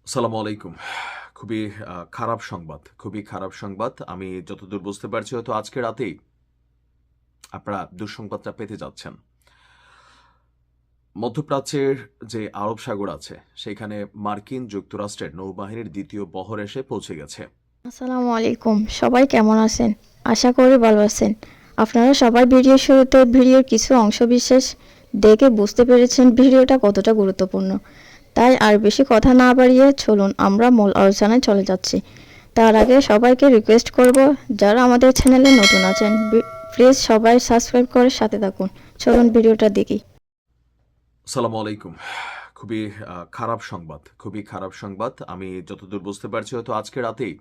আসসালামু আলাইকুম। খুবই খুবই খারাপ সংবাদ। আমি যতদূর বুঝতে পারছি হয়তো আজকে রাতেই আপনারা দুঃসংবাদটা পেতে যাচ্ছেন। মধ্যপ্রাচ্যের যে আরব সাগর আছে, সেখানে মার্কিন যুক্তরাষ্ট্রের নৌবাহিনীর ২য় বহর এসে পৌঁছে গেছে। আসসালামু আলাইকুম, সবাই কেমন আছেন? আশা করি ভালো আছেন। আপনারা সবাই ভিডিওর শুরুতে ভিডিওর কিছু অংশবিশেষ দেখে বুঝতে পেরেছেন ভিডিওটা কতটা গুরুত্বপূর্ণ। তাই আর বেশি কথা না বাড়িয়ে চলুন আমরা মূল আলোচনায় চলে যাচ্ছি। তার আগে সবাইকে রিকোয়েস্ট করব, যারা আমাদের চ্যানেলে নতুন আছেন প্লিজ সবাই সাবস্ক্রাইব করে সাথে থাকুন। চলুন ভিডিওটা দেখি। আসসালামু আলাইকুম। খুবই খারাপ সংবাদ। আমি যতদূর বুঝতে পারছি হয়তো আজকে রাতেই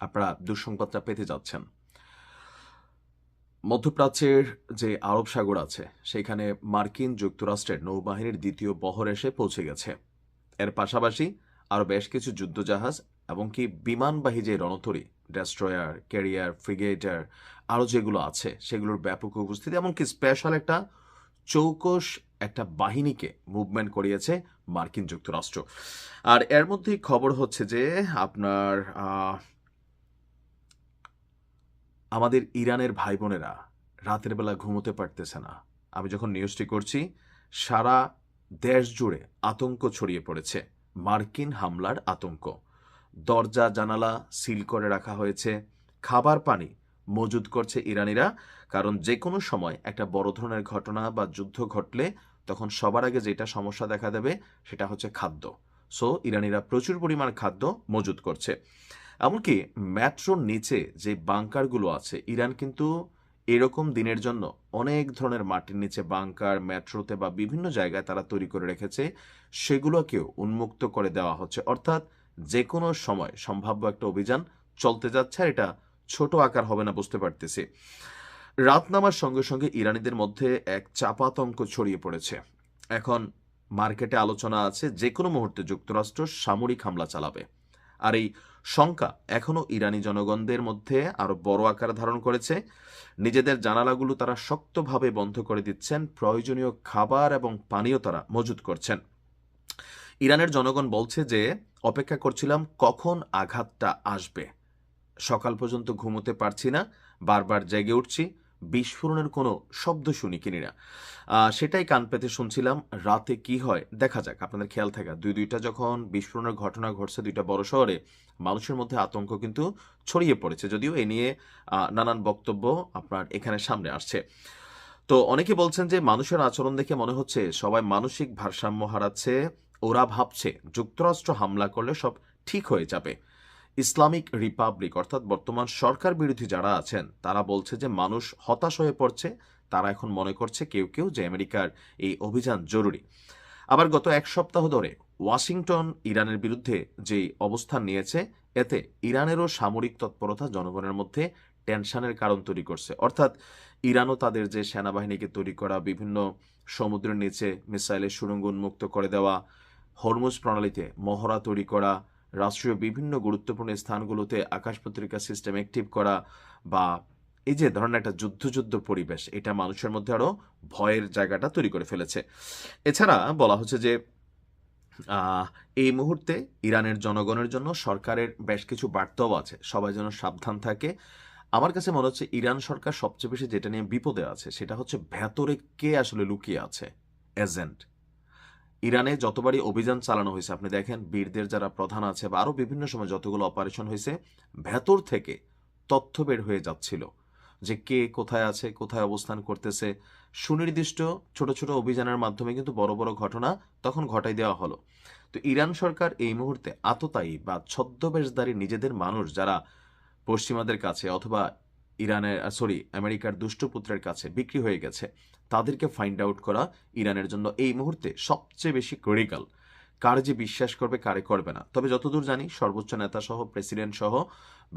আপনারা দুঃসংবাদটা পেতে যাচ্ছেন। মধ্যপ্রাচ্যের যে আরব সাগর আছে, সেখানে মার্কিন যুক্তরাষ্ট্রের নৌবাহিনীর ২য় বহর এসে পৌঁছে গেছে। এর পাশাপাশি আরও বেশ কিছু যুদ্ধজাহাজ এবং কি বিমানবাহী যে রণতরী, ডেস্ট্রয়ার, ক্যারিয়ার, ফ্রিগেটার আরও যেগুলো আছে সেগুলোর ব্যাপক উপস্থিতি, এমনকি স্পেশাল চৌকস একটা বাহিনীকে মুভমেন্ট করিয়েছে মার্কিন যুক্তরাষ্ট্র। আর এর মধ্যেই খবর হচ্ছে যে আপনার আমাদের ইরানের ভাই বোনেরা রাতের বেলা ঘুমোতে পারতেছে না। আমি যখন নিউজটি করছি, সারা দেশ জুড়ে আতঙ্ক ছড়িয়ে পড়েছে, মার্কিন হামলার আতঙ্ক। দরজা জানালা সিল করে রাখা হয়েছে, খাবার পানি মজুদ করছে ইরানিরা, কারণ যে কোনো সময় একটা বড় ধরনের ঘটনা বা যুদ্ধ ঘটলে তখন সবার আগে যেটা সমস্যা দেখা দেবে সেটা হচ্ছে খাদ্য। সো ইরানিরা প্রচুর পরিমাণ খাদ্য মজুদ করছে। এমনকি মেট্রোর নিচে যে বাংকারগুলো আছে, ইরান কিন্তু এরকম দিনের জন্য অনেক ধরনের মাটির নিচে বাংকার মেট্রোতে বা বিভিন্ন জায়গায় তারা তৈরি করে রেখেছে, সেগুলোকেও উন্মুক্ত করে দেওয়া হচ্ছে। অর্থাৎ যে কোনো সময় সম্ভাব্য একটা অভিযান চলতে যাচ্ছে, আর এটা ছোট আকার হবে না, বুঝতে পারতেছি। রাত নামার সঙ্গে সঙ্গে ইরানিদের মধ্যে এক চাপাতঙ্ক ছড়িয়ে পড়েছে। এখন মার্কেটে আলোচনা আছে যে কোনো মুহূর্তে যুক্তরাষ্ট্র সামরিক হামলা চালাবে। আর এই শঙ্কা এখনও ইরানি জনগণদের মধ্যে আরো বড় আকার ধারণ করেছে। নিজেদের জানালাগুলো তারা শক্তভাবে বন্ধ করে দিচ্ছেন, প্রয়োজনীয় খাবার এবং পানীয় তারা মজুত করছেন। ইরানের জনগণ বলছে যে অপেক্ষা করছিলাম কখন আঘাতটা আসবে, সকাল পর্যন্ত ঘুমোতে পারছি না, বারবার জেগে উঠছি, বিস্ফোরণের কোনো শব্দ শুনি কিনি না। সেটাই কান পেতে শুনছিলাম। রাতে কি হয় দেখা যাক। আপনাদের খেয়াল থাকা দুইটা যখন বিস্ফোরণের ঘটনা ঘটছে দুইটা বড় শহরে, মানুষের মধ্যে আতঙ্ক কিন্তু ছড়িয়ে পড়েছে, যদিও এ নিয়ে নানান বক্তব্য আপনার এখানে সামনে আসছে। তো অনেকে বলছেন যে মানুষের আচরণ দেখে মনে হচ্ছে সবাই মানসিক ভারসাম্য হারাচ্ছে। ওরা ভাবছে যুক্তরাষ্ট্র হামলা করলে সব ঠিক হয়ে যাবে। ইসলামিক রিপাবলিক অর্থাৎ বর্তমান সরকার বিরোধী যারা আছেন তারা বলছে যে মানুষ হতাশ হয়ে পড়ছে। তারা এখন মনে করছে কেউ কেউ যে আমেরিকার এই অভিযান জরুরি। আবার গত এক সপ্তাহ ধরে ওয়াশিংটন ইরানের বিরুদ্ধে যে অবস্থান নিয়েছে, এতে ইরানেরও সামরিক তৎপরতা জনগণের মধ্যে টেনশনের কারণ তৈরি করছে। অর্থাৎ ইরানও তাদের যে সেনাবাহিনীকে তৈরি করা, বিভিন্ন সমুদ্রের নিচে মিসাইলের সুড়ঙ্গ উন্মুক্ত করে দেওয়া, হরমুজ প্রণালীতে মহড়া তৈরি করা, রাষ্ট্রীয় বিভিন্ন গুরুত্বপূর্ণ স্থানগুলোতে আকাশ পত্রিকা সিস্টেম অ্যাক্টিভ করা, বা এই যে ধরনের একটা যুদ্ধ পরিবেশ, এটা মানুষের মধ্যে আরো ভয়ের জায়গাটা তৈরি করে ফেলেছে। এছাড়া বলা হচ্ছে যে আহ, এই মুহূর্তে ইরানের জনগণের জন্য সরকারের বেশ কিছু বার্তাও আছে, সবাই যেন সাবধান থাকে। আমার কাছে মনে হচ্ছে ইরান সরকার সবচেয়ে বেশি যেটা নিয়ে বিপদে আছে সেটা হচ্ছে ভেতরে কে আসলে লুকিয়ে আছে, এজেন্ট। ইরানে যতবারই অভিযান চালানো হয়েছে আপনি দেখেন, বীরদের যারা প্রধান আছে বা আরও বিভিন্ন সময় যতগুলো অপারেশন হয়েছে, ভেতর থেকে তথ্য বের হয়ে যাচ্ছিল যে কে কোথায় আছে, কোথায় অবস্থান করতেছে। সুনির্দিষ্ট ছোট ছোট অভিযানের মাধ্যমে কিন্তু বড় বড় ঘটনা তখন ঘটাই দেওয়া হলো। তো ইরান সরকার এই মুহূর্তে আততায়ী বা ছদ্মবেশধারী নিজেদের মানুষ যারা পশ্চিমাদের কাছে অথবা আমেরিকার দুষ্টপুত্রের কাছে বিক্রি হয়ে গেছে, তাদেরকে ফাইন্ড আউট করা ইরানের জন্য এই মুহূর্তে সবচেয়ে বেশি ক্রিটিক্যাল। কার যে বিশ্বাস করবে, কারে করবে না। তবে যতদূর জানি সর্বোচ্চ নেতা সহ, প্রেসিডেন্ট সহ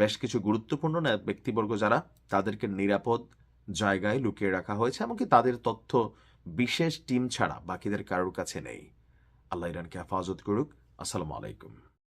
বেশ কিছু গুরুত্বপূর্ণ ব্যক্তিবর্গ যারা, তাদেরকে নিরাপদ জায়গায় লুকিয়ে রাখা হয়েছে, এমনকি তাদের তথ্য বিশেষ টিম ছাড়া বাকিদের কারোর কাছে নেই। আল্লাহ ইরানকে হেফাজত করুক। আসসালামু আলাইকুম।